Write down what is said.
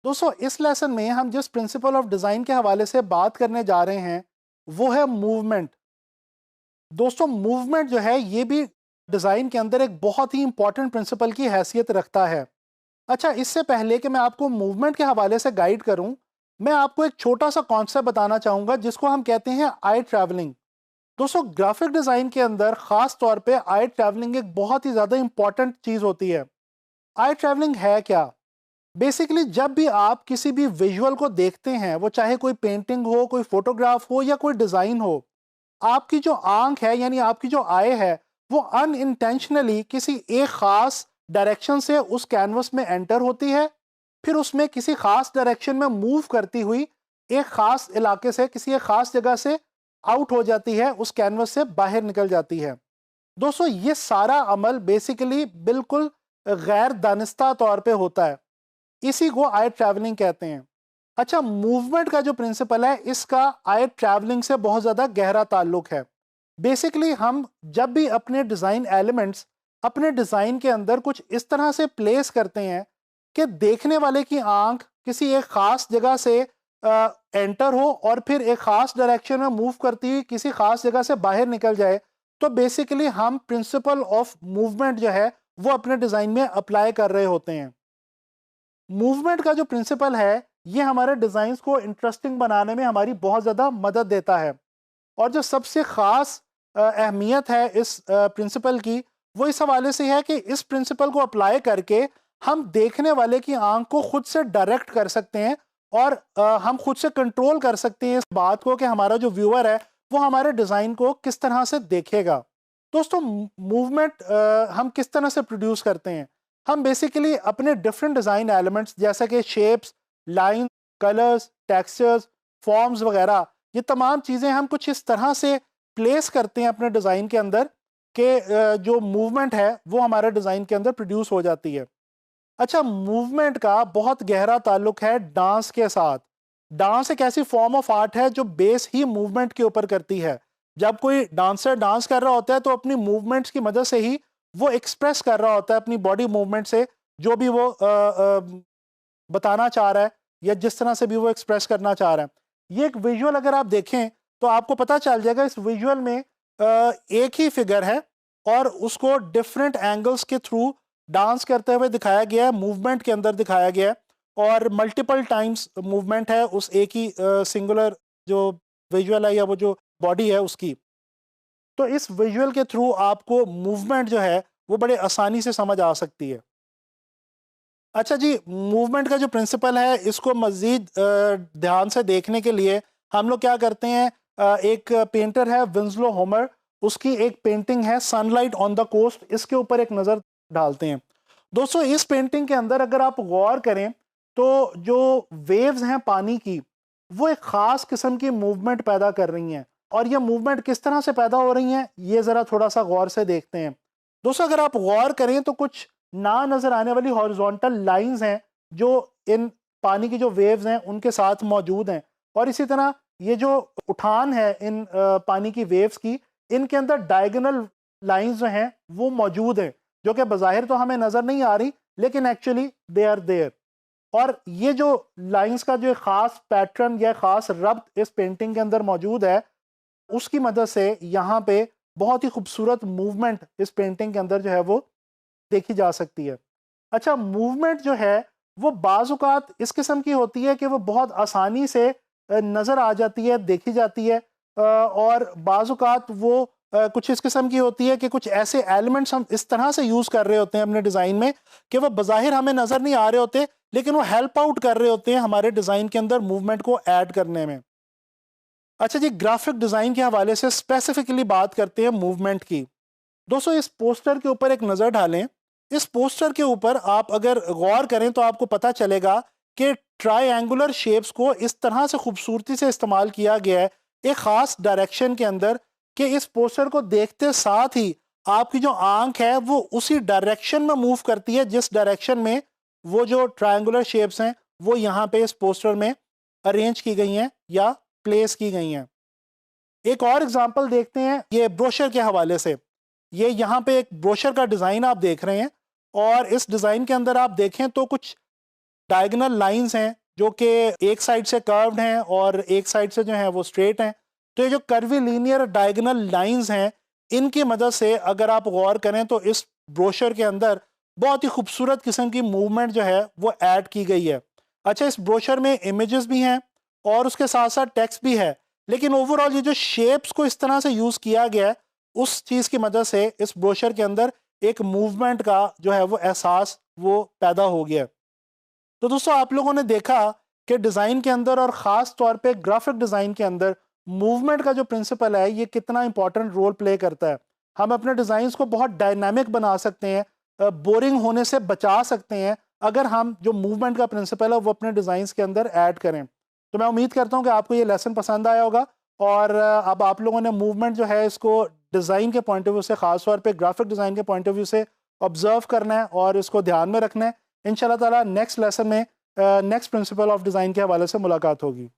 दोस्तों इस लेसन में हम जिस प्रिंसिपल ऑफ डिज़ाइन के हवाले से बात करने जा रहे हैं वो है मूवमेंट। दोस्तों मूवमेंट जो है ये भी डिज़ाइन के अंदर एक बहुत ही इंपॉर्टेंट प्रिंसिपल की हैसियत रखता है। अच्छा, इससे पहले कि मैं आपको मूवमेंट के हवाले से गाइड करूं, मैं आपको एक छोटा सा कॉन्सेप्ट बताना चाहूंगा जिसको हम कहते हैं आई ट्रैवलिंग। दोस्तों ग्राफिक डिज़ाइन के अंदर खास तौर पे आई ट्रैवलिंग एक बहुत ही ज़्यादा इंपॉर्टेंट चीज़ होती है। आई ट्रैवलिंग है क्या? बेसिकली जब भी आप किसी भी विजुअल को देखते हैं, वो चाहे कोई पेंटिंग हो, कोई फोटोग्राफ हो या कोई डिज़ाइन हो, आपकी जो आंख है यानी आपकी जो आई है वो अनइंटेंशनली किसी एक खास डायरेक्शन से उस कैनवस में एंटर होती है, फिर उसमें किसी खास डायरेक्शन में मूव करती हुई एक खास इलाके से, किसी एक खास जगह से आउट हो जाती है, उस कैनवस से बाहर निकल जाती है। दोस्तों ये सारा अमल बेसिकली बिल्कुल गैर दानिस्ता तौर पे होता है, इसी को आई ट्रैवलिंग कहते हैं। अच्छा, मूवमेंट का जो प्रिंसिपल है इसका आई ट्रैवलिंग से बहुत ज़्यादा गहरा ताल्लुक है। बेसिकली हम जब भी अपने डिज़ाइन एलिमेंट्स अपने डिज़ाइन के अंदर कुछ इस तरह से प्लेस करते हैं कि देखने वाले की आंख किसी एक ख़ास जगह से एंटर हो और फिर एक ख़ास डायरेक्शन में मूव करती हुई किसी ख़ास जगह से बाहर निकल जाए, तो बेसिकली हम प्रिंसिपल ऑफ मूवमेंट जो है वो अपने डिज़ाइन में अप्लाई कर रहे होते हैं। मूवमेंट का जो प्रिंसिपल है ये हमारे डिज़ाइंस को इंटरेस्टिंग बनाने में हमारी बहुत ज़्यादा मदद देता है। और जो सबसे ख़ास अहमियत है इस प्रिंसिपल की, वो इस हवाले से है कि इस प्रिंसिपल को अप्लाई करके हम देखने वाले की आंख को खुद से डायरेक्ट कर सकते हैं और हम खुद से कंट्रोल कर सकते हैं इस बात को कि हमारा जो व्यूअर है वो हमारे डिज़ाइन को किस तरह से देखेगा। दोस्तों मूवमेंट हम किस तरह से प्रोड्यूस करते हैं? हम बेसिकली अपने डिफरेंट डिज़ाइन एलिमेंट्स जैसे कि shapes, line, colours, textures, forms वगैरह, ये तमाम चीज़ें हम कुछ इस तरह से प्लेस करते हैं अपने डिज़ाइन के अंदर कि जो मूवमेंट है वो हमारे डिज़ाइन के अंदर प्रोड्यूस हो जाती है। अच्छा, मूवमेंट का बहुत गहरा ताल्लुक है डांस के साथ। डांस एक ऐसी फॉर्म ऑफ आर्ट है जो बेस ही मूवमेंट के ऊपर करती है। जब कोई डांसर डांस कर रहा होता है तो अपनी मूवमेंट्स की मदद से ही वो एक्सप्रेस कर रहा होता है अपनी बॉडी मूवमेंट से जो भी वो बताना चाह रहा है या जिस तरह से भी वो एक्सप्रेस करना चाह रहा है। ये एक विजुअल अगर आप देखें तो आपको पता चल जाएगा, इस विजुअल में एक ही फिगर है और उसको डिफरेंट एंगल्स के थ्रू डांस करते हुए दिखाया गया है, मूवमेंट के अंदर दिखाया गया है और मल्टीपल टाइम्स मूवमेंट है उस एक ही सिंगुलर जो विजुअल है या वो जो बॉडी है उसकी। तो इस विजुअल के थ्रू आपको मूवमेंट जो है वो बड़े आसानी से समझ आ सकती है। अच्छा जी, मूवमेंट का जो प्रिंसिपल है इसको मज़ीद ध्यान से देखने के लिए हम लोग क्या करते हैं, एक पेंटर है विंस्लो होमर, उसकी एक पेंटिंग है सनलाइट ऑन द कोस्ट, इसके ऊपर एक नज़र डालते हैं। दोस्तों इस पेंटिंग के अंदर अगर आप गौर करें तो जो वेव्स हैं पानी की वो एक ख़ास किस्म की मूवमेंट पैदा कर रही हैं और ये मूवमेंट किस तरह से पैदा हो रही हैं ये ज़रा थोड़ा सा गौर से देखते हैं। दोस्तों अगर आप गौर करें तो कुछ ना नजर आने वाली हॉरिजॉन्टल लाइंस हैं जो इन पानी की जो वेव्स हैं उनके साथ मौजूद हैं और इसी तरह ये जो उठान है इन पानी की वेव्स की, इनके अंदर डायगोनल लाइंस जो हैं वो मौजूद हैं जो कि बज़ाहिर तो हमें नज़र नहीं आ रही लेकिन एक्चुअली दे आर देयर। और ये जो लाइंस का जो ख़ास पैटर्न या ख़ास रब्त इस पेंटिंग के अंदर मौजूद है उसकी मदद से यहाँ पे बहुत ही खूबसूरत मूवमेंट इस पेंटिंग के अंदर जो है वो देखी जा सकती है। अच्छा, मूवमेंट जो है वो बाज़-औक़ात इस किस्म की होती है कि वो बहुत आसानी से नज़र आ जाती है, देखी जाती है और बाज़-औक़ात वो कुछ इस किस्म की होती है कि कुछ ऐसे एलिमेंट्स हम इस तरह से यूज़ कर रहे होते हैं अपने डिज़ाइन में कि वो बज़ाहिर हमें नज़र नहीं आ रहे होते लेकिन वो हेल्प आउट कर रहे होते हैं हमारे डिज़ाइन के अंदर मूवमेंट को ऐड करने में। अच्छा जी, ग्राफ़िक डिज़ाइन के हवाले से स्पेसिफ़िकली बात करते हैं मूवमेंट की। दोस्तों इस पोस्टर के ऊपर एक नज़र डालें। इस पोस्टर के ऊपर आप अगर गौर करें तो आपको पता चलेगा कि ट्रायंगुलर शेप्स को इस तरह से खूबसूरती से इस्तेमाल किया गया है एक ख़ास डायरेक्शन के अंदर कि इस पोस्टर को देखते साथ ही आपकी जो आंख है वो उसी डायरेक्शन में मूव करती है जिस डायरेक्शन में वो जो ट्रायंगुलर शेप्स हैं वो यहाँ पे इस पोस्टर में अरेंज की गई हैं या प्लेस की गई हैं। एक और एग्जांपल देखते हैं ये ब्रोशर के हवाले से। ये यहाँ पे एक ब्रोशर का डिज़ाइन आप देख रहे हैं और इस डिज़ाइन के अंदर आप देखें तो कुछ डायगोनल लाइंस हैं जो कि एक साइड से कर्व्ड हैं और एक साइड से जो है वो स्ट्रेट हैं। तो ये जो कर्वी लीनियर डायगोनल लाइंस हैं, इनकी मदद से अगर आप गौर करें तो इस ब्रोशर के अंदर बहुत ही खूबसूरत किस्म की मूवमेंट जो है वो ऐड की गई है। अच्छा, इस ब्रोशर में इमेजेस भी हैं और उसके साथ साथ टेक्स्ट भी है, लेकिन ओवरऑल ये जो शेप्स को इस तरह से यूज़ किया गया है, उस चीज़ की मदद से इस ब्रोशर के अंदर एक मूवमेंट का जो है वो एहसास वो पैदा हो गया। तो दोस्तों, आप लोगों ने देखा कि डिज़ाइन के अंदर और ख़ास तौर पे ग्राफिक डिज़ाइन के अंदर मूवमेंट का जो प्रिंसिपल है ये कितना इंपॉर्टेंट रोल प्ले करता है। हम अपने डिज़ाइंस को बहुत डायनामिक बना सकते हैं, बोरिंग होने से बचा सकते हैं अगर हम जो मूवमेंट का प्रिंसिपल है वो अपने डिज़ाइंस के अंदर ऐड करें। तो मैं उम्मीद करता हूँ कि आपको ये लेसन पसंद आया होगा और अब आप लोगों ने मूवमेंट जो है इसको डिज़ाइन के पॉइंट ऑफ व्यू से, ख़ास तौर पे ग्राफिक डिज़ाइन के पॉइंट ऑफ व्यू से ऑब्जर्व करना है और इसको ध्यान में रखना है। इंशाल्लाह ताला नेक्स्ट लेसन में नेक्स्ट प्रिंसिपल ऑफ डिज़ाइन के हवाले से मुलाकात होगी।